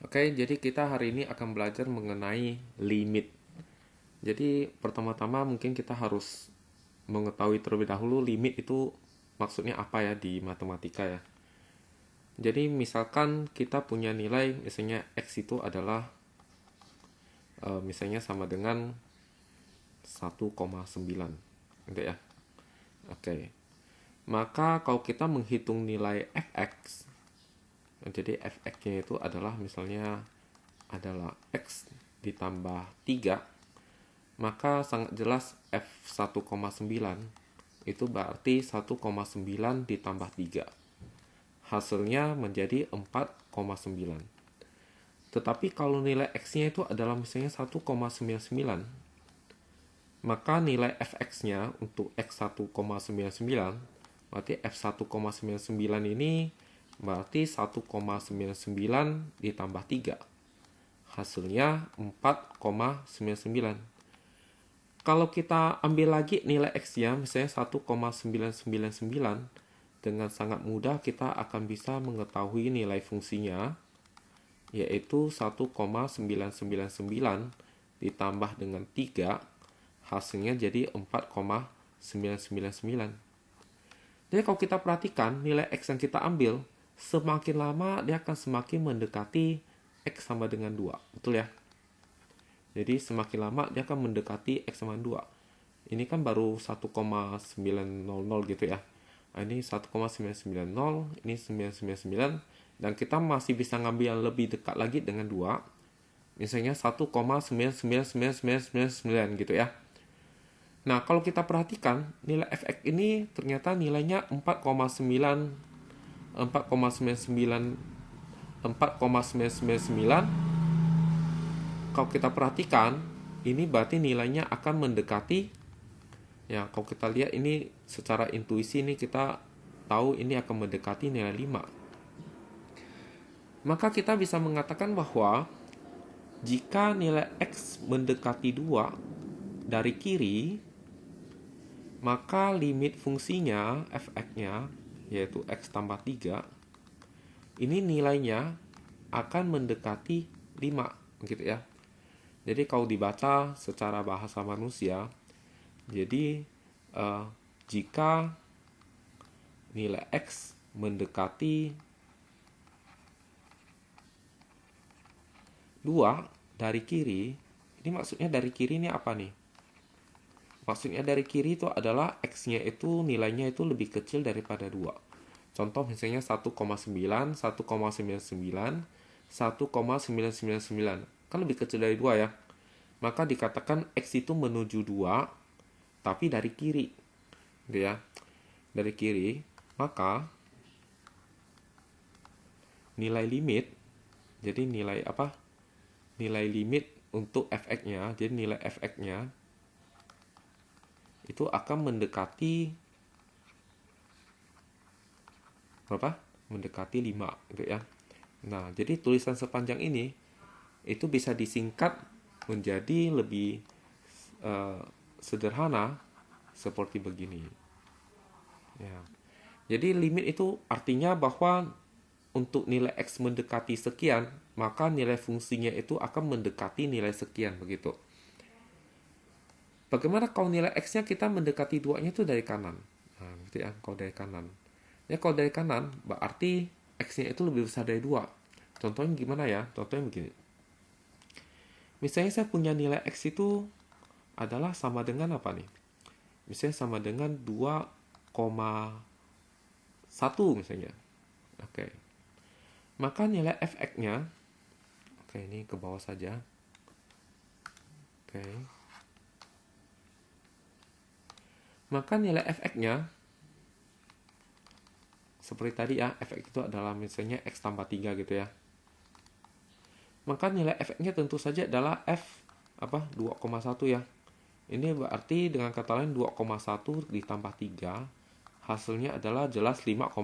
Oke, jadi kita hari ini akan belajar mengenai limit. Jadi pertama-tama mungkin kita harus mengetahui terlebih dahulu limit itu maksudnya apa ya di matematika ya. Jadi misalkan kita punya nilai misalnya X itu adalah misalnya sama dengan 1,9 gitu ya. Oke. Maka kalau kita menghitung nilai fx, jadi fx-nya itu adalah misalnya adalah x ditambah 3, maka sangat jelas f1,9 itu berarti 1,9 ditambah 3. Hasilnya menjadi 4,9. Tetapi kalau nilai x-nya itu adalah misalnya 1,99, maka nilai fx-nya untuk x1,99 berarti f1,99 ini berarti 1,99 ditambah 3. Hasilnya 4,99. Kalau kita ambil lagi nilai x-nya misalnya 1,999, dengan sangat mudah kita akan bisa mengetahui nilai fungsinya, yaitu 1,999 ditambah dengan 3, hasilnya jadi 4,999. Jadi kalau kita perhatikan nilai x yang kita ambil, semakin lama dia akan semakin mendekati x sama dengan 2. Betul ya? Jadi semakin lama dia akan mendekati x sama 2. Ini kan baru 1,900 gitu ya. Nah, ini 1,990, ini 999, dan kita masih bisa ngambil yang lebih dekat lagi dengan 2. Misalnya 1,99999 gitu ya. Nah, kalau kita perhatikan nilai fx ini ternyata nilainya 4,999. Kalau kita perhatikan, ini berarti nilainya akan mendekati, ya kalau kita lihat ini secara intuisi ini kita tahu ini akan mendekati nilai 5. Maka kita bisa mengatakan bahwa jika nilai x mendekati 2 dari kiri, maka limit fungsinya fx-nya yaitu x tambah 3 ini nilainya akan mendekati 5 gitu ya. Jadi kalau dibaca secara bahasa manusia, jadi jika nilai x mendekati 2 dari kiri, ini maksudnya dari kiri ini apa nih? Maksudnya dari kiri itu adalah x-nya itu nilainya itu lebih kecil daripada 2. Contoh misalnya 1,9, 1,99, 1,999. Kan lebih kecil dari 2 ya. Maka dikatakan x itu menuju 2, tapi dari kiri. Gitu ya. Dari kiri, maka nilai limit, jadi nilai apa? Nilai limit untuk fx-nya, jadi nilai fx-nya itu akan mendekati berapa? Mendekati 5 gitu ya. Nah, jadi tulisan sepanjang ini itu bisa disingkat menjadi lebih sederhana seperti begini. Ya. Jadi limit itu artinya bahwa untuk nilai x mendekati sekian, maka nilai fungsinya itu akan mendekati nilai sekian begitu. Bagaimana kalau nilai x-nya kita mendekati 2-nya itu dari kanan? Nah, gitu ya, kalau dari kanan. Ya, kalau dari kanan, berarti x-nya itu lebih besar dari 2. Contohnya gimana ya? Contohnya begini. Misalnya saya punya nilai x itu adalah sama dengan apa nih? Misalnya sama dengan 2,1 misalnya. Oke. Maka nilai fx-nya, oke ini ke bawah saja. Oke. Maka nilai fx-nya seperti tadi ya, fx itu adalah misalnya x tambah 3 gitu ya. Maka nilai fx-nya tentu saja adalah f 2,1 ya. Ini berarti dengan kata lain 2,1 ditambah 3, hasilnya adalah jelas 5,1.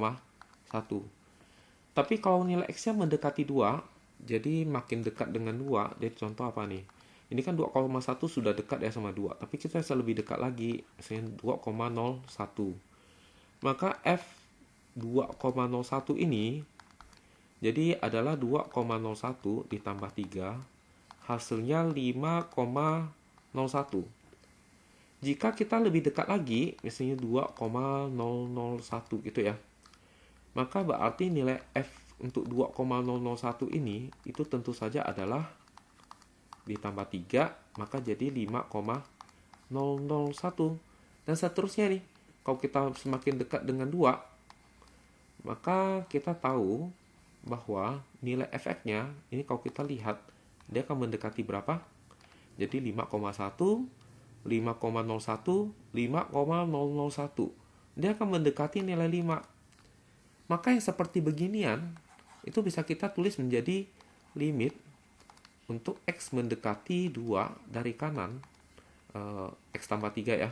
Tapi kalau nilai x-nya mendekati 2, jadi makin dekat dengan 2, jadi contoh apa nih? Ini kan 2,1 sudah dekat ya sama 2, tapi kita bisa lebih dekat lagi, misalnya 2,01. Maka f 2,01 ini Jadi adalah 2,01 ditambah 3, hasilnya 5,01. Jika kita lebih dekat lagi, misalnya 2,001 gitu ya, maka berarti nilai F untuk 2,001 ini itu tentu saja adalah ditambah 3, maka jadi 5,001. Dan seterusnya nih, kalau kita semakin dekat dengan 2, maka kita tahu bahwa nilai efeknya ini kalau kita lihat dia akan mendekati berapa? Jadi 5,1, 5,01, 5,001. Dia akan mendekati nilai 5. Maka yang seperti beginian itu bisa kita tulis menjadi limit untuk X mendekati 2 dari kanan, X tambah 3 ya.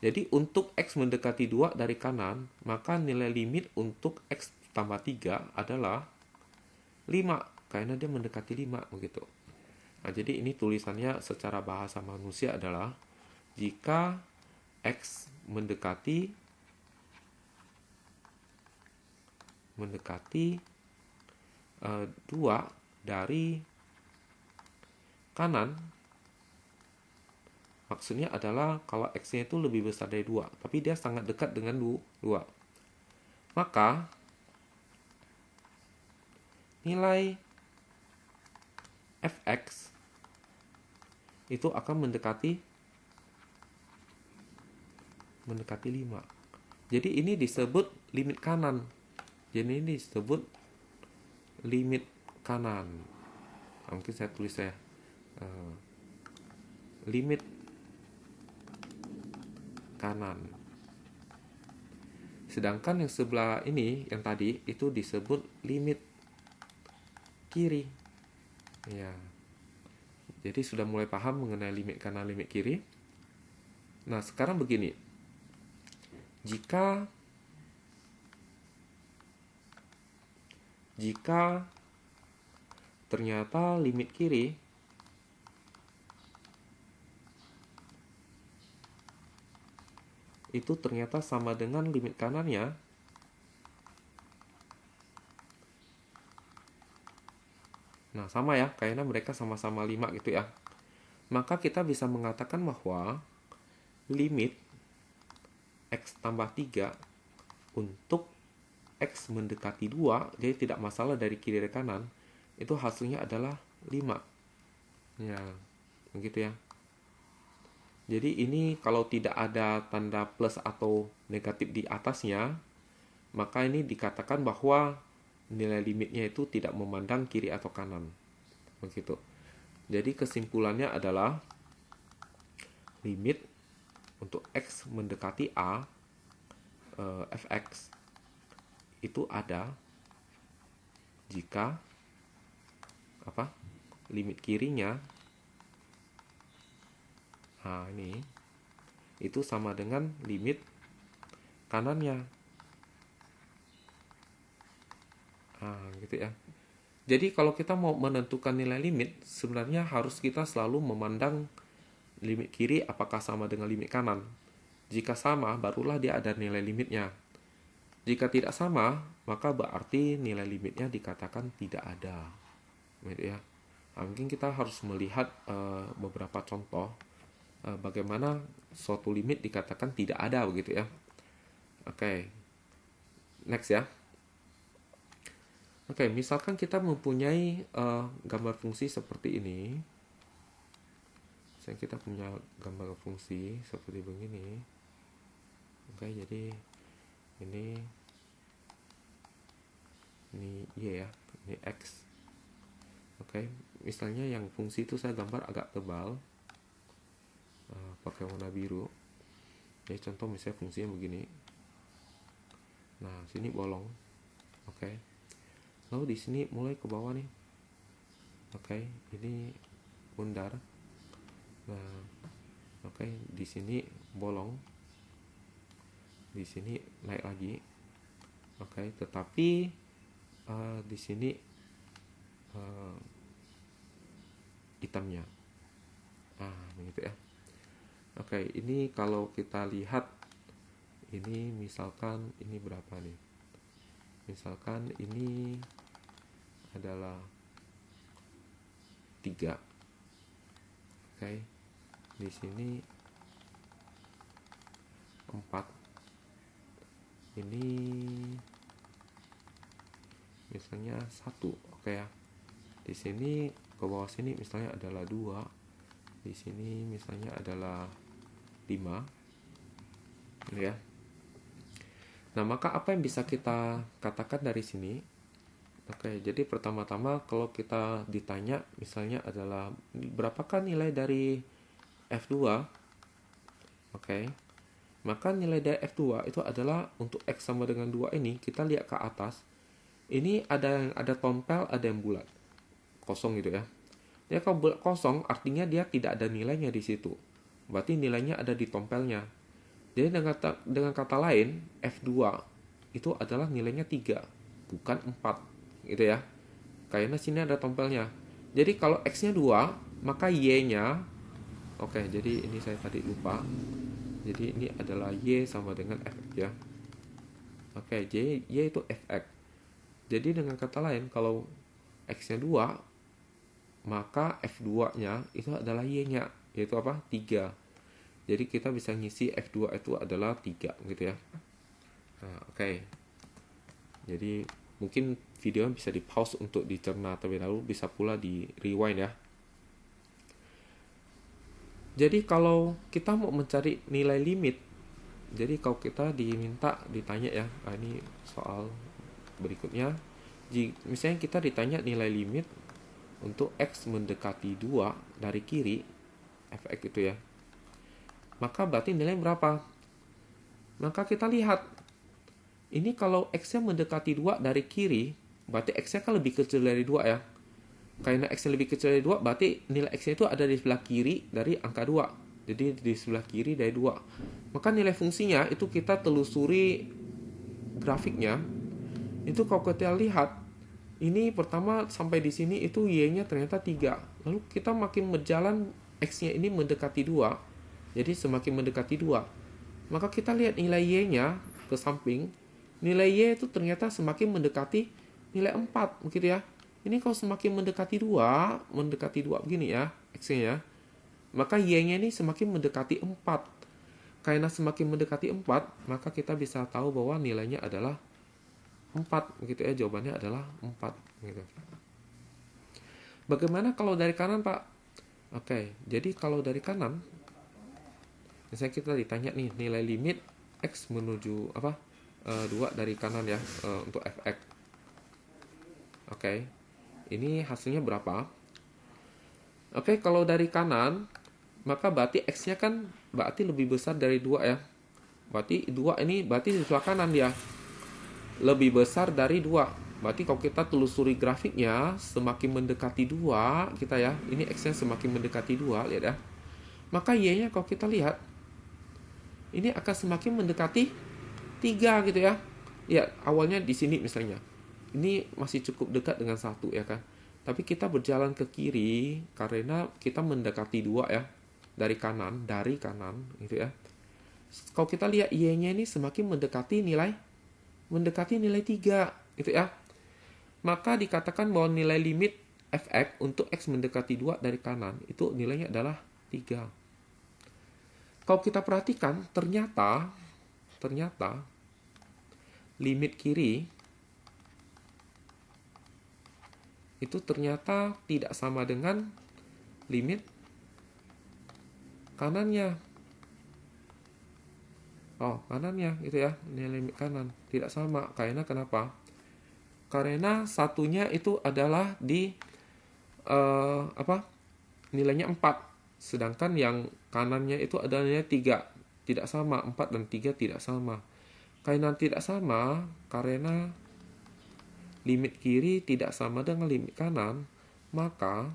Jadi untuk X mendekati 2 dari kanan, maka nilai limit untuk X tambah 3 adalah 5, karena dia mendekati 5 begitu. Nah, jadi ini tulisannya secara bahasa manusia adalah jika X mendekati 2 dari kanan, maksudnya adalah kalau X-nya itu lebih besar dari 2, tapi dia sangat dekat dengan 2. Maka nilai fx itu akan mendekati 5. Jadi ini disebut limit kanan. Jadi ini disebut limit kanan. Mungkin saya tulis ya limit kanan. Sedangkan yang sebelah ini, yang tadi, itu disebut limit kiri. Ya. Jadi sudah mulai paham mengenai limit kanan, limit kiri. Nah, sekarang begini. Jika ternyata limit kiri itu ternyata sama dengan limit kanannya, nah sama ya, kayaknya mereka sama-sama 5 gitu ya, maka kita bisa mengatakan bahwa limit X tambah 3 untuk X mendekati 2, jadi tidak masalah dari kiri dan kanan, itu hasilnya adalah 5. Ya, begitu ya. Jadi ini kalau tidak ada tanda plus atau negatif di atasnya, maka ini dikatakan bahwa nilai limitnya itu tidak memandang kiri atau kanan. Begitu. Jadi kesimpulannya adalah limit untuk X mendekati A, fx itu ada jika limit kirinya ini itu sama dengan limit kanannya. Gitu ya. Jadi kalau kita mau menentukan nilai limit, sebenarnya harus kita selalu memandang limit kiri apakah sama dengan limit kanan. Jika sama, barulah dia ada nilai limitnya. Jika tidak sama, maka berarti nilai limitnya dikatakan tidak ada. Gitu ya. Mungkin kita harus melihat beberapa contoh bagaimana suatu limit dikatakan tidak ada begitu ya. Oke. Next ya. Oke, misalkan kita mempunyai gambar fungsi seperti ini. Misalnya kita punya gambar fungsi seperti begini. Oke, jadi ini Y ya, ini X. Oke, misalnya yang fungsi itu saya gambar agak tebal, pakai warna biru. Jadi contoh misalnya fungsinya begini. Nah, sini bolong. Oke. Lalu di sini mulai ke bawah nih. Oke, ini bundar. Nah, oke, di sini bolong. Di sini naik lagi. Oke, tetapi di sini hitamnya. Begitu ya. Oke, ini kalau kita lihat ini misalkan ini berapa nih? Misalkan ini adalah 3. Oke. Di sini 4. Ini misalnya 1. Oke ya. Di sini ke bawah sini misalnya adalah 2. Di sini misalnya adalah 5. Ya. Nah, maka apa yang bisa kita katakan dari sini? Oke, jadi pertama-tama kalau kita ditanya misalnya adalah berapakah nilai dari F2? Oke. Maka nilai dari F2 itu adalah untuk X sama dengan 2 ini, kita lihat ke atas. Ini ada tompel, ada yang bulat. Kosong gitu ya. Dia kalau bulat kosong artinya dia tidak ada nilainya di situ. Berarti nilainya ada di tompelnya. Jadi dengan kata lain, F2 itu adalah nilainya 3, bukan 4 gitu ya. Karena sini ada tompelnya. Jadi kalau X-nya 2, maka Y-nya oke, jadi ini saya tadi lupa. Jadi ini adalah Y sama dengan Fx ya. Oke, Y itu Fx. Jadi dengan kata lain, kalau X-nya 2, maka F2-nya itu adalah Y-nya, yaitu apa? 3. Jadi kita bisa ngisi F2 itu adalah 3 gitu ya. Nah, oke. Jadi mungkin video bisa di pause untuk dicerna terlebih dahulu, bisa pula di rewind ya. Jadi kalau kita mau mencari nilai limit, jadi kalau kita ditanya ya, ini soal berikutnya. Misalnya kita ditanya nilai limit untuk X mendekati 2 dari kiri, Fx itu ya. Maka berarti nilai berapa? Maka kita lihat, ini kalau X-nya mendekati 2 dari kiri, berarti X-nya kan lebih kecil dari 2 ya. Karena X-nya lebih kecil dari 2, berarti nilai X-nya itu ada di sebelah kiri dari angka 2. Jadi di sebelah kiri dari 2. Maka nilai fungsinya itu kita telusuri grafiknya. Itu kalau kita lihat, ini pertama sampai di sini itu Y-nya ternyata 3. Lalu kita makin berjalan, X-nya ini mendekati 2. Jadi semakin mendekati 2. Maka kita lihat nilai Y-nya ke samping. Nilai Y itu ternyata semakin mendekati nilai 4. Begitu ya. Ini kalau semakin mendekati 2 begini ya, X-nya ya, maka Y-nya ini semakin mendekati 4. Karena semakin mendekati 4, maka kita bisa tahu bahwa nilainya adalah 4. Begitu ya, jawabannya adalah 4. Gitu. Bagaimana kalau dari kanan, Pak? Oke, jadi kalau dari kanan, misalnya kita ditanya nih, nilai limit X menuju 2 dari kanan ya, untuk Fx. Oke. Ini hasilnya berapa? Oke, kalau dari kanan, maka berarti X-nya kan berarti lebih besar dari 2 ya. Berarti 2 ini berarti di sebelah kanan dia. Lebih besar dari 2. Berarti kalau kita telusuri grafiknya, semakin mendekati 2, kita ya, ini X-nya semakin mendekati 2, lihat ya. Maka Y-nya kalau kita lihat, ini akan semakin mendekati 3 gitu ya. Ya, awalnya di sini misalnya. Ini masih cukup dekat dengan 1 ya kan. Tapi kita berjalan ke kiri karena kita mendekati 2 ya. Dari kanan gitu ya. Kalau kita lihat Y-nya ini semakin mendekati nilai 3 gitu ya. Maka dikatakan bahwa nilai limit Fx untuk X mendekati 2 dari kanan itu nilainya adalah 3. Kalau kita perhatikan ternyata limit kiri itu ternyata tidak sama dengan limit kanannya. Kanannya gitu ya, nilai limit kanan tidak sama. Karena kenapa? Karena satunya itu adalah di nilainya 4, sedangkan yang kanannya itu adanya 3. Tidak sama, 4 dan 3 tidak sama. Karena tidak sama, karena limit kiri tidak sama dengan limit kanan, maka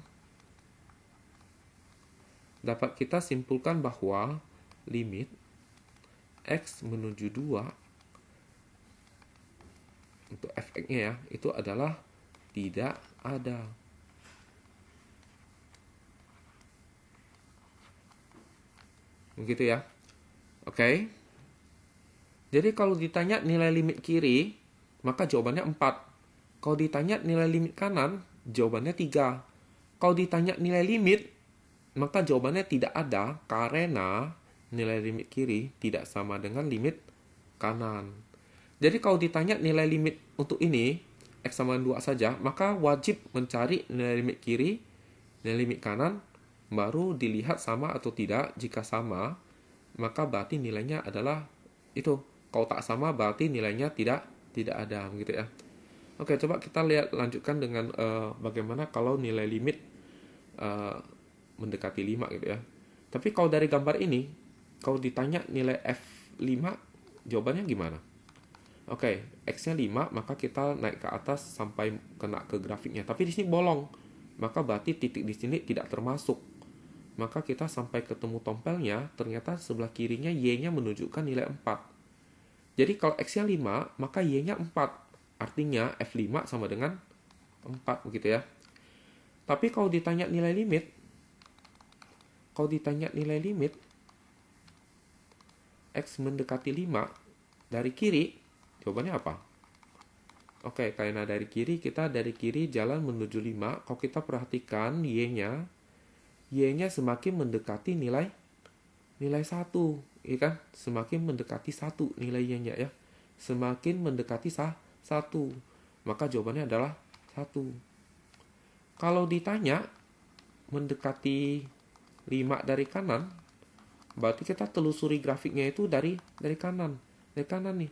dapat kita simpulkan bahwa limit X menuju 2 untuk Fx-nya ya, itu adalah tidak ada. Begitu ya. Oke. Jadi kalau ditanya nilai limit kiri, maka jawabannya 4. Kalau ditanya nilai limit kanan, jawabannya 3. Kalau ditanya nilai limit, maka jawabannya tidak ada karena nilai limit kiri tidak sama dengan limit kanan. Jadi kalau ditanya nilai limit untuk ini, X sama 2 saja, maka wajib mencari nilai limit kiri, nilai limit kanan, baru dilihat sama atau tidak. Jika sama, maka berarti nilainya adalah itu. Kalau tak sama, berarti nilainya tidak ada, gitu ya. Oke, coba kita lihat lanjutkan dengan bagaimana kalau nilai limit mendekati 5 gitu ya. Tapi kalau dari gambar ini, kalau ditanya nilai F5, jawabannya gimana? Oke, X-nya 5, maka kita naik ke atas sampai kena ke grafiknya. Tapi di sini bolong, maka berarti titik di sini tidak termasuk. Maka kita sampai ketemu tompelnya, ternyata sebelah kirinya Y-nya menunjukkan nilai 4. Jadi kalau X-nya 5, maka Y-nya 4. Artinya F5 sama dengan 4, begitu ya. Tapi kalau ditanya nilai limit, X mendekati 5 dari kiri, jawabannya apa? Oke, karena dari kiri jalan menuju 5. Kalau kita perhatikan Y-nya semakin mendekati nilai 1, ya kan? Semakin mendekati 1 nilai Y-nya ya. Semakin mendekati 1, maka jawabannya adalah 1. Kalau ditanya mendekati 5 dari kanan, berarti kita telusuri grafiknya itu dari kanan. Dari kanan nih.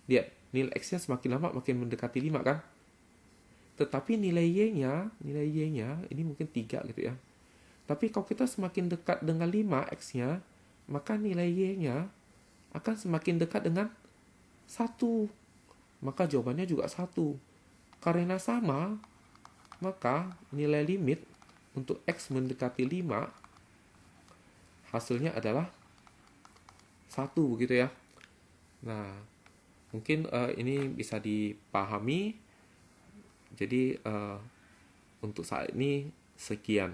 Lihat, nilai X-nya semakin lama makin mendekati 5 kan? Tetapi nilai Y-nya ini mungkin 3 gitu ya. Tapi kalau kita semakin dekat dengan 5 X-nya, maka nilai Y-nya akan semakin dekat dengan 1. Maka jawabannya juga 1. Karena sama, maka nilai limit untuk X mendekati 5 hasilnya adalah 1, begitu ya. Nah, mungkin ini bisa dipahami. Jadi untuk saat ini sekian.